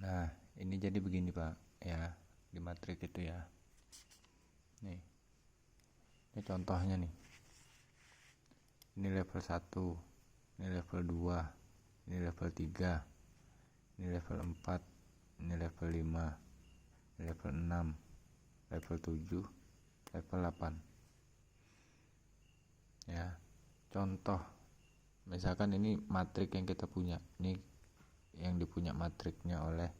Nah, ini jadi begini Pak, ya, di matrik itu ya. Nih, ini contohnya nih. Ini level 1, ini level 2, ini level 3, ini level 4, ini level 5, ini level 6, level 7, level 8. Ya, contoh. Misalkan ini matrik yang kita punya. Ini yang dipunya matriknya oleh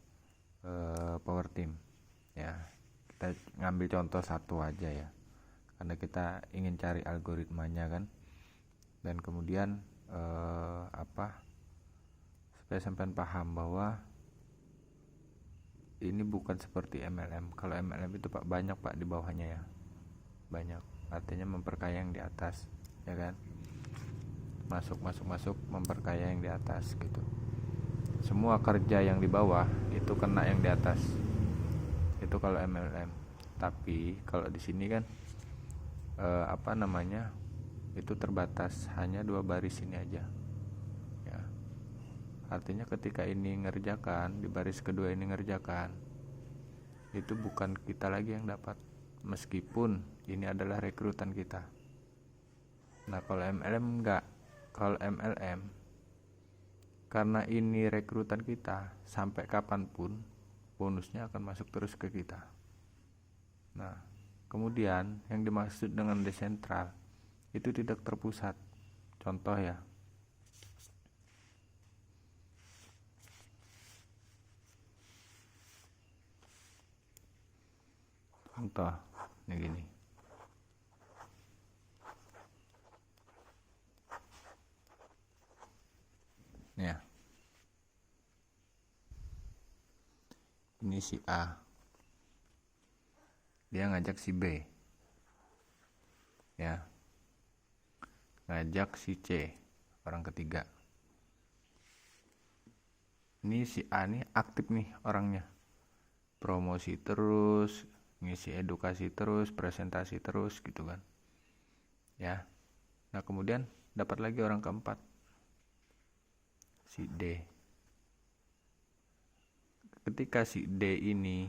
Power Team. Ya, kita ngambil contoh satu aja ya. Karena kita ingin cari algoritmanya kan. Dan kemudian supaya sampean paham bahwa ini bukan seperti MLM. Kalau MLM itu Pak banyak Pak di bawahnya ya, banyak, artinya memperkaya yang di atas ya kan, masuk memperkaya yang di atas gitu. Semua kerja yang di bawah itu kena yang di atas, itu kalau MLM. Tapi kalau di sini kan itu terbatas, hanya 2 baris ini aja ya. Artinya ketika ini ngerjakan, di baris kedua ini ngerjakan, itu bukan kita lagi yang dapat, meskipun ini adalah rekrutan kita. Nah kalau MLM enggak. Kalau MLM, karena ini rekrutan kita, sampai kapanpun bonusnya akan masuk terus ke kita. Nah kemudian yang dimaksud dengan desentral itu tidak terpusat. Contoh ya, contoh ini gini. Ya, ini si A, dia ngajak si B ya, ngajak si C, orang ketiga. Ini si A nih aktif nih orangnya, promosi terus, ngisi edukasi terus, presentasi terus gitu kan ya. Nah kemudian dapat lagi orang keempat, si D. Ketika si D ini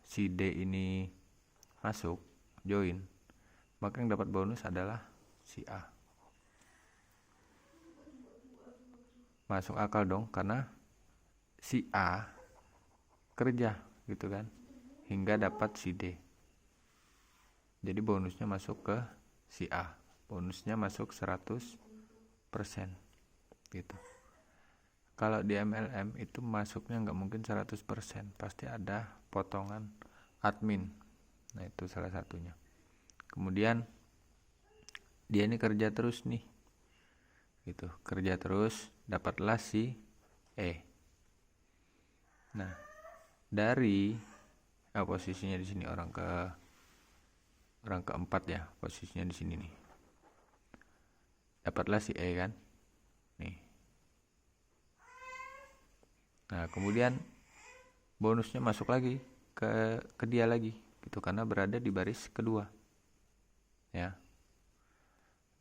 si D ini masuk join, maka yang dapat bonus adalah si A. Masuk akal dong, karena si A kerja gitu kan hingga dapat si D. Jadi bonusnya masuk ke si A, bonusnya masuk 100% gitu. Kalau di MLM itu masuknya nggak mungkin 100%, pasti ada potongan admin. Nah itu salah satunya. Kemudian dia ini kerja terus nih gitu, kerja terus, dapatlah si E. Nah dari posisinya di sini orang keempat ya, posisinya di sini nih, dapatlah si E kan nih. Nah kemudian bonusnya masuk lagi ke dia lagi gitu, karena berada di baris kedua ya.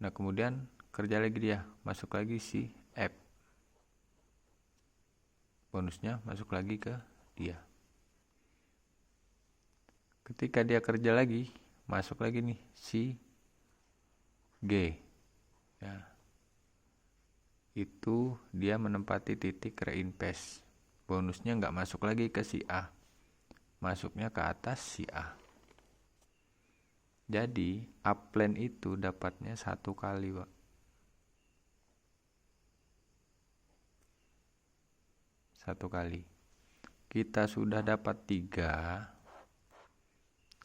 Nah kemudian kerja lagi dia, masuk lagi si F, bonusnya masuk lagi ke dia. Ketika dia kerja lagi, masuk lagi nih si G ya, itu dia menempati titik reinvest, bonusnya nggak masuk lagi ke si A, masuknya ke atas si A. Jadi upline itu dapatnya 1 kali Pak. Satu kali. Kita sudah dapat 3,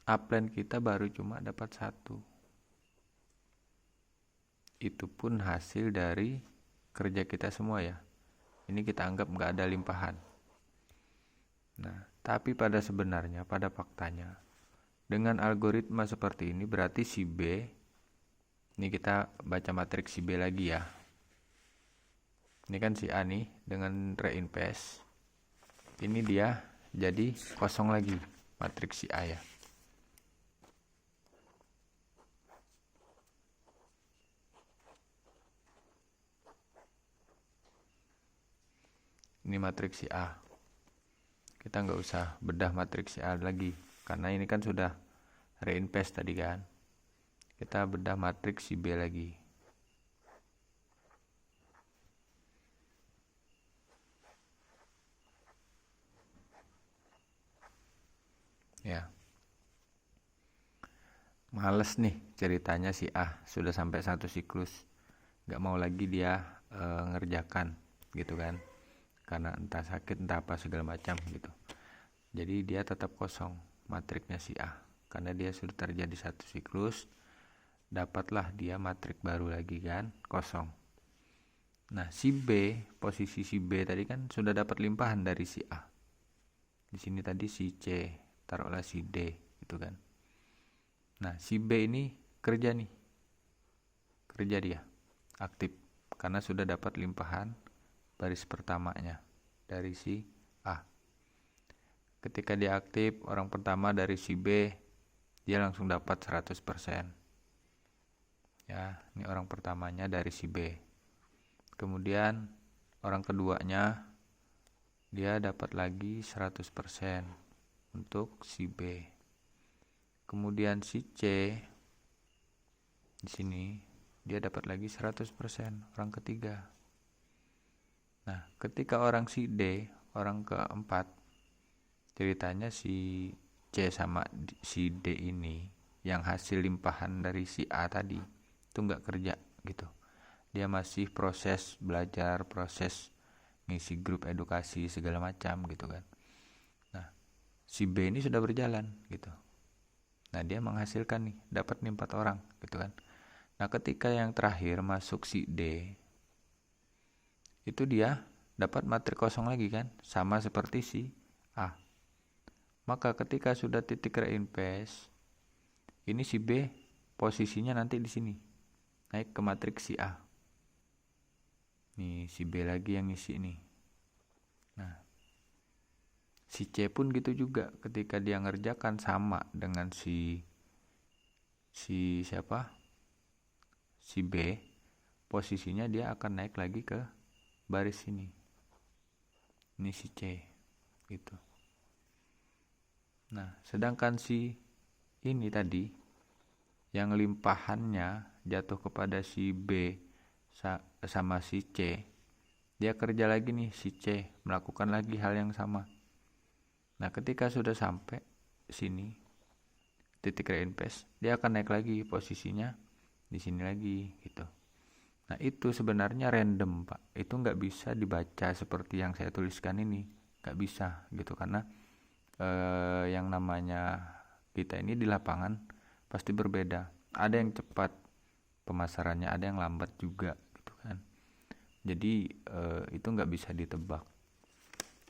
upline kita baru cuma dapat 1. Itu pun hasil dari kerja kita semua ya. Ini kita anggap nggak ada limpahan. Nah tapi pada sebenarnya, pada faktanya, dengan algoritma seperti ini berarti si B, ini kita baca matriks si B lagi ya. Ini kan si A nih dengan reinvest, ini dia jadi kosong lagi matriks si A ya. Ini matriks si A. Kita nggak usah bedah matriks si A lagi, karena ini kan sudah reinvest tadi kan. Kita bedah matriks si B lagi. Ya. Males nih ceritanya si A, sudah sampai 1 siklus. Nggak mau lagi dia ngerjakan gitu kan. Karena entah sakit entah apa segala macam gitu. Jadi dia tetap kosong matriknya si A. Karena dia sudah terjadi 1 siklus, dapatlah dia matrik baru lagi kan, kosong. Nah, si B, posisi si B tadi kan sudah dapat limpahan dari si A. Di sini tadi si C, taruhlah si D gitu kan. Nah, si B ini kerja nih. Kerja dia, aktif karena sudah dapat limpahan baris pertamanya dari si A. Ketika dia aktif, orang pertama dari si B, dia langsung dapat 100%. Ya, ini orang pertamanya dari si B. Kemudian orang keduanya dia dapat lagi 100% untuk si B. Kemudian si C di sini dia dapat lagi 100% orang ketiga. Nah, ketika orang si D, orang keempat, ceritanya si C sama si D ini yang hasil limpahan dari si A tadi itu nggak kerja gitu. Dia masih proses belajar, proses ngisi grup edukasi segala macam gitu kan. Nah, si B ini sudah berjalan gitu. Nah, dia menghasilkan nih, dapat nih 4 orang gitu kan. Nah, ketika yang terakhir masuk si D, itu dia dapat matrik kosong lagi kan, sama seperti si A. Maka ketika sudah titik reinvest, ini si B posisinya nanti di sini, naik ke matriks si A. Nih si B lagi yang ngisi nih. Nah, si C pun gitu juga, ketika dia ngerjakan sama dengan si siapa? Si B, posisinya dia akan naik lagi ke baris ini. Ini si C gitu. Nah, sedangkan si ini tadi yang limpahannya jatuh kepada si B sama si C, dia kerja lagi nih si C, melakukan lagi hal yang sama. Nah, ketika sudah sampai sini titik reinvest, dia akan naik lagi posisinya di sini lagi gitu. Nah, itu sebenarnya random Pak, itu nggak bisa dibaca seperti yang saya tuliskan ini, nggak bisa gitu, karena yang namanya kita ini di lapangan pasti berbeda. Ada yang cepat pemasarannya, ada yang lambat juga gitu kan. Jadi itu nggak bisa ditebak.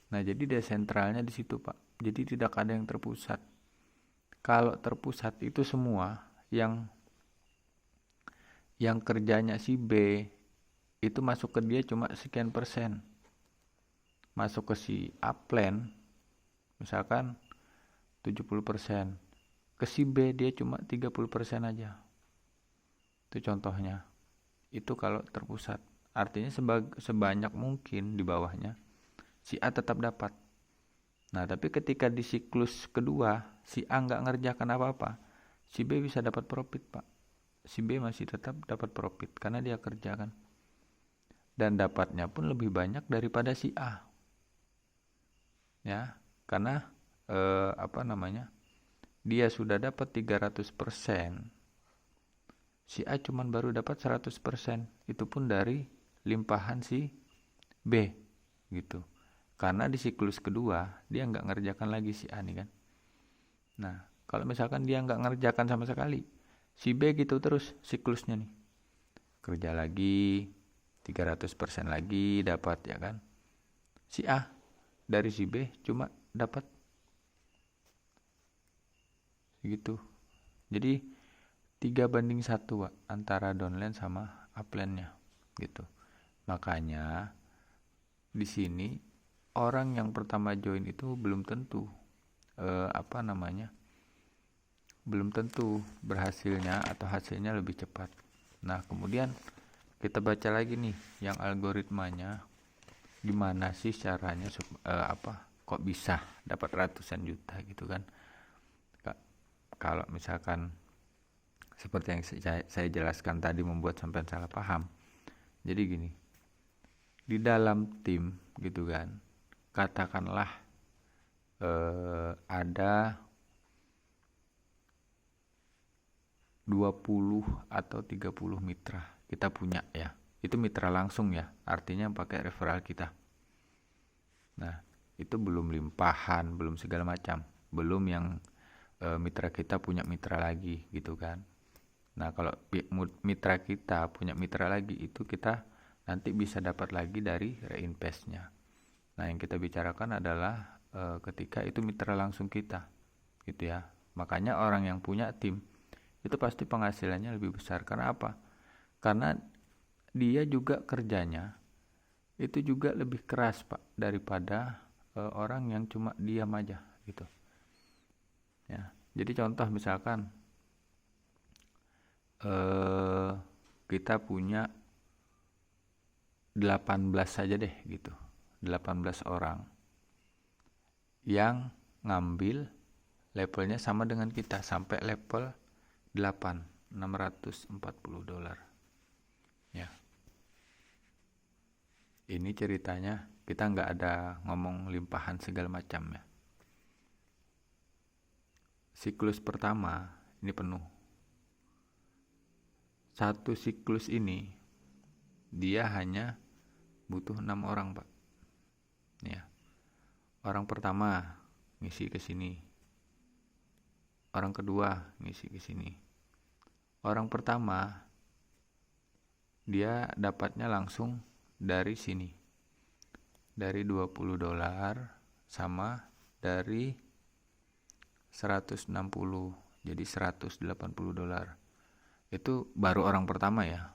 Nah, jadi desentralnya di situ Pak. Jadi tidak ada yang terpusat. Kalau terpusat itu semua yang kerjanya si B itu masuk ke dia cuma sekian persen. Masuk ke si upline misalkan 70%. Ke si B dia cuma 30% aja. Itu contohnya. Itu kalau terpusat. Artinya sebanyak mungkin di bawahnya si A tetap dapat. Nah, tapi ketika di siklus kedua si A nggak ngerjakan apa-apa, si B bisa dapat profit Pak. Si B masih tetap dapat profit karena dia kerja kan. Dan dapatnya pun lebih banyak daripada si A. Ya, karena dia sudah dapat 300%, si A cuman baru dapat 100%, itu pun dari limpahan si B gitu. Karena di siklus kedua dia nggak ngerjakan lagi si A nih kan. Nah, kalau misalkan dia nggak ngerjakan sama sekali, si B gitu terus siklusnya nih, kerja lagi 300% lagi dapat ya kan. Si A dari si B cuma dapat gitu. Jadi 3:1 Pak, antara downline sama upline-nya gitu. Makanya di sini orang yang pertama join itu belum tentu belum tentu berhasilnya atau hasilnya lebih cepat. Nah, kemudian kita baca lagi nih yang algoritmanya. gimana sih caranya kok bisa dapat ratusan juta gitu kan. Kalau misalkan seperti yang saya jelaskan tadi membuat sampai salah paham. Jadi gini, di dalam tim gitu kan, katakanlah ada 20 atau 30 mitra kita punya ya. Itu mitra langsung ya, artinya pakai referral kita. Nah, itu belum limpahan, belum segala macam, belum yang mitra kita punya mitra lagi gitu kan. Nah, kalau mitra kita punya mitra lagi, itu kita nanti bisa dapat lagi dari reinvestnya. Nah, yang kita bicarakan adalah ketika itu mitra langsung kita gitu ya. Makanya orang yang punya tim itu pasti penghasilannya lebih besar. Karena apa? Karena dia juga kerjanya itu juga lebih keras Pak daripada orang yang cuma diam aja gitu ya. Jadi contoh misalkan kita punya 18 saja deh gitu, 18 orang yang ngambil levelnya sama dengan kita sampai level 8, $640 ya. Ini ceritanya kita nggak ada ngomong limpahan segala macam ya. Siklus pertama ini penuh. Satu siklus ini dia hanya butuh 6 orang Pak ya. Orang pertama ngisi ke sini, orang kedua ngisi ke sini. Orang pertama dia dapatnya langsung dari sini, dari $20 sama dari 160, jadi $180. Itu baru orang pertama ya.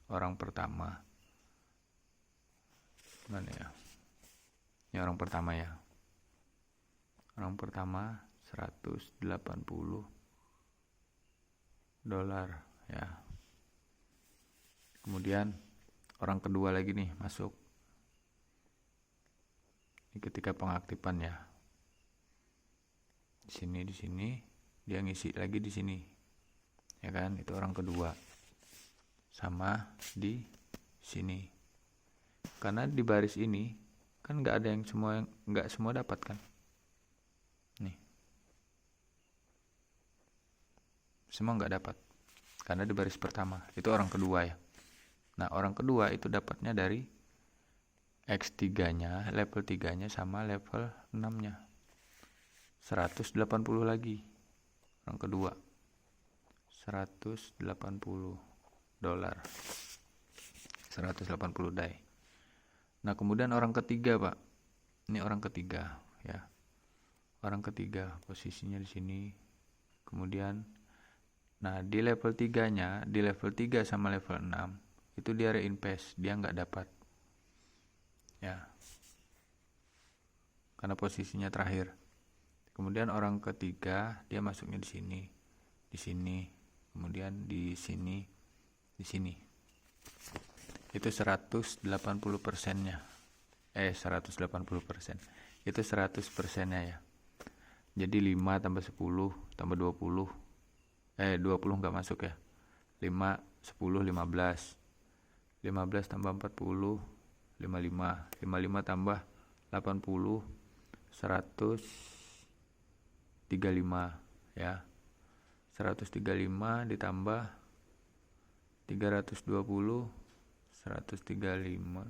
Orang pertama mana ya? Ini orang pertama ya. Orang pertama $180 ya. Kemudian orang kedua lagi nih masuk. Ini ketika pengaktifan ya. Di sini dia ngisi lagi di sini. Ya kan? Itu orang kedua. Sama di sini. Karena di baris ini kan nggak ada yang nggak semua dapat kan. Nih. Semua nggak dapat. Karena di baris pertama. Itu orang kedua ya. Nah, orang kedua itu dapatnya dari X3-nya, level 3-nya sama level 6-nya. 180 lagi. Orang kedua. $180. 180 DAI. Nah, kemudian orang ketiga, Pak. Ini orang ketiga, ya. Orang ketiga posisinya di sini. Kemudian nah, di level 3-nya, di level 3 sama level 6 itu dia reinvest, dia nggak dapat. Ya. Karena posisinya terakhir. Kemudian orang ketiga dia masuknya di sini, kemudian di sini, di sini. Itu 180%-nya. 180%. Itu 100%-nya ya. Jadi 5 tambah 10 tambah 20. 20 enggak masuk ya. 5, 10, 15. 15 tambah 40, 55. 55 tambah 80, 135 ya. 135 ditambah 320, 135